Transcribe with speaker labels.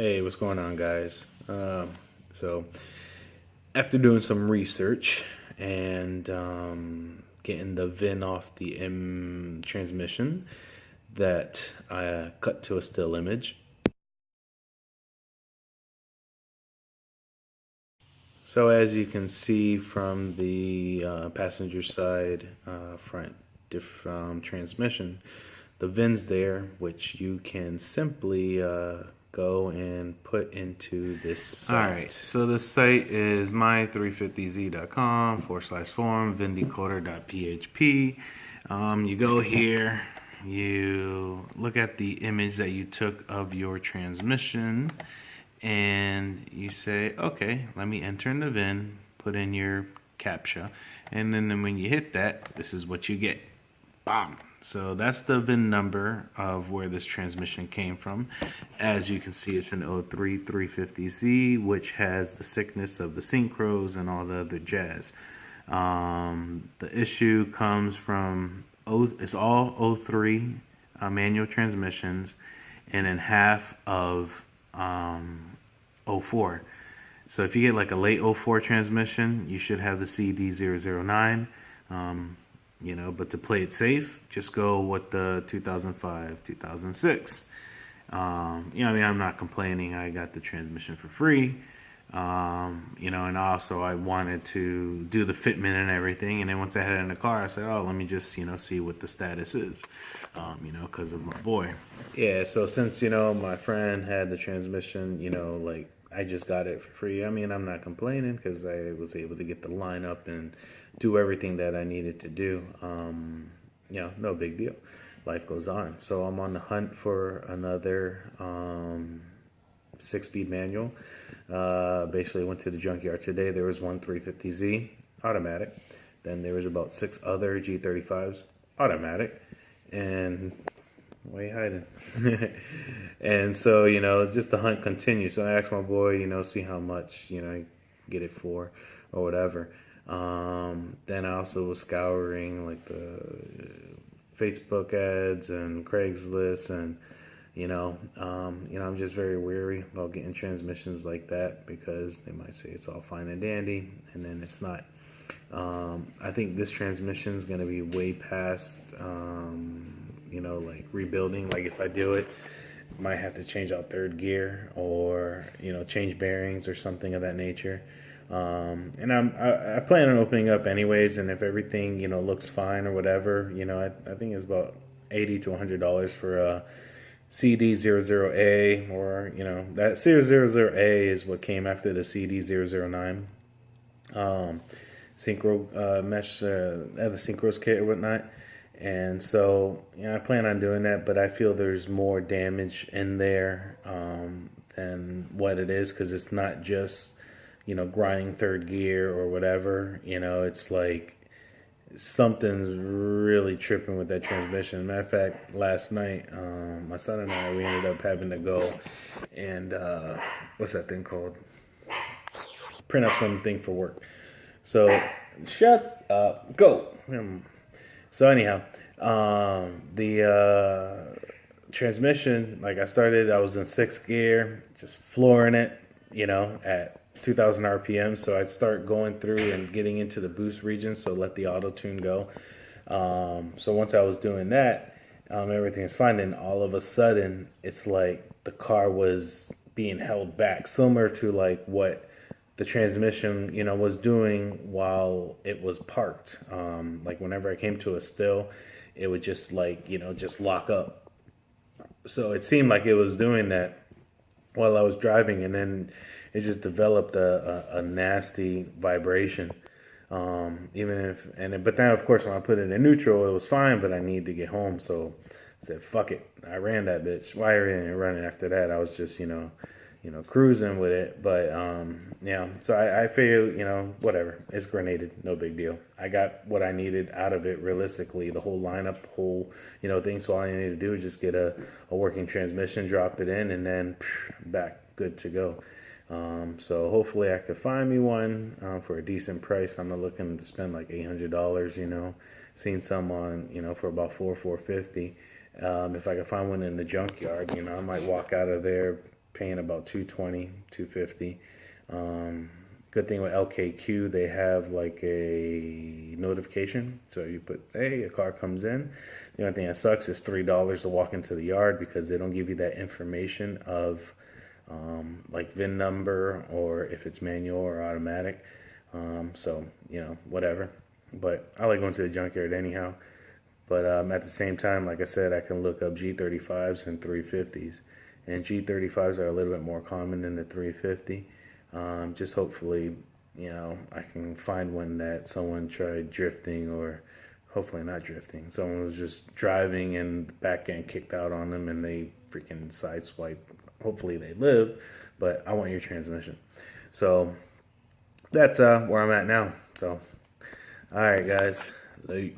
Speaker 1: Hey, what's going on, guys? So, after doing some research and getting the VIN off the transmission, that I cut to a still image. So, as you can see from the passenger side front transmission, the VIN's there, which you can simply go and put into this site. All right, so this site is my350z.com/forum vindecoder.php. You go here, you look at the image that you took of your transmission, and you say, okay, let me enter in the VIN, put in your CAPTCHA, and then when you hit that, this is what you get. Bam! So that's the VIN number of where this transmission came from. As you can see, it's an 03 350Z, which has the sickness of the synchros and all the other jazz. The issue comes from, it's all 03 manual transmissions, and then half of 04. So if you get like a late 04 transmission, you should have the CD009. But to play it safe, just go with the 2005, 2006. I'm not complaining. I got the transmission for free. And also I wanted to do the fitment and everything. And then once I had it in the car, I said, oh, let me just, see what the status is, because of my boy. Yeah, so since, my friend had the transmission, I just got it for free. I'm not complaining because I was able to get the lineup and do everything that I needed to do. No big deal. Life goes on. So I'm on the hunt for another 6-speed manual. Basically went to the junkyard today. There was one 350Z automatic. Then there was about 6 other G35s automatic. And why are you hiding? And so, just the hunt continues. So I asked my boy, see how much, I get it for or whatever. Then I also was scouring like the Facebook ads and Craigslist, and I'm just very wary about getting transmissions like that because they might say it's all fine and dandy, and then it's not. I think this transmission is going to be way past, like rebuilding. Like if I do it, might have to change out third gear or change bearings or something of that nature. And I plan on opening up anyways, and if everything looks fine or whatever, I think it's about $80 to $100 for a CD00A, or that 000A is what came after the CD009 synchro mesh, the synchros kit or whatnot. And so I plan on doing that, but I feel there's more damage in there than what it is, because it's not just grinding third gear or whatever. It's like something's really tripping with that transmission. Matter of fact, last night, my son and I, we ended up having to go and, what's that thing called? Print up something for work. So, shut up, go. So anyhow, the transmission, like I was in 6th gear, just flooring it, at 2,000 RPM. So I'd start going through and getting into the boost region, so let the auto tune go. So once I was doing that, everything is fine. And all of a sudden, it's like the car was being held back, similar to like what the transmission, was doing while it was parked. Like whenever I came to a still, it would just just lock up. So it seemed like it was doing that while I was driving, and then it just developed a nasty vibration. But then of course when I put it in neutral, it was fine, but I needed to get home. So I said, fuck it. I ran that bitch. Why I didn't run it after that? I was just, cruising with it. But, so I figured, whatever. It's grenaded. No big deal. I got what I needed out of it realistically, the whole lineup, the whole, thing. So all I needed to do is just get a working transmission, drop it in, and then back, good to go. So hopefully I could find me one for a decent price. I'm not looking to spend like $800, seen some on, for about $450. If I could find one in the junkyard, I might walk out of there paying about 220, 250. Good thing with LKQ, they have like a notification. So you put, hey, a car comes in. The only thing that sucks is $3 to walk into the yard because they don't give you that information of like VIN number or if it's manual or automatic. So, whatever. But I like going to the junkyard anyhow. But at the same time, like I said, I can look up G35s and 350s. And G35s are a little bit more common than the 350. Just hopefully, I can find one that someone tried drifting, or hopefully not drifting. Someone was just driving and the back end kicked out on them and they freaking sideswipe. Hopefully they live, but I want your transmission. So that's where I'm at now. So, all right, guys. Late.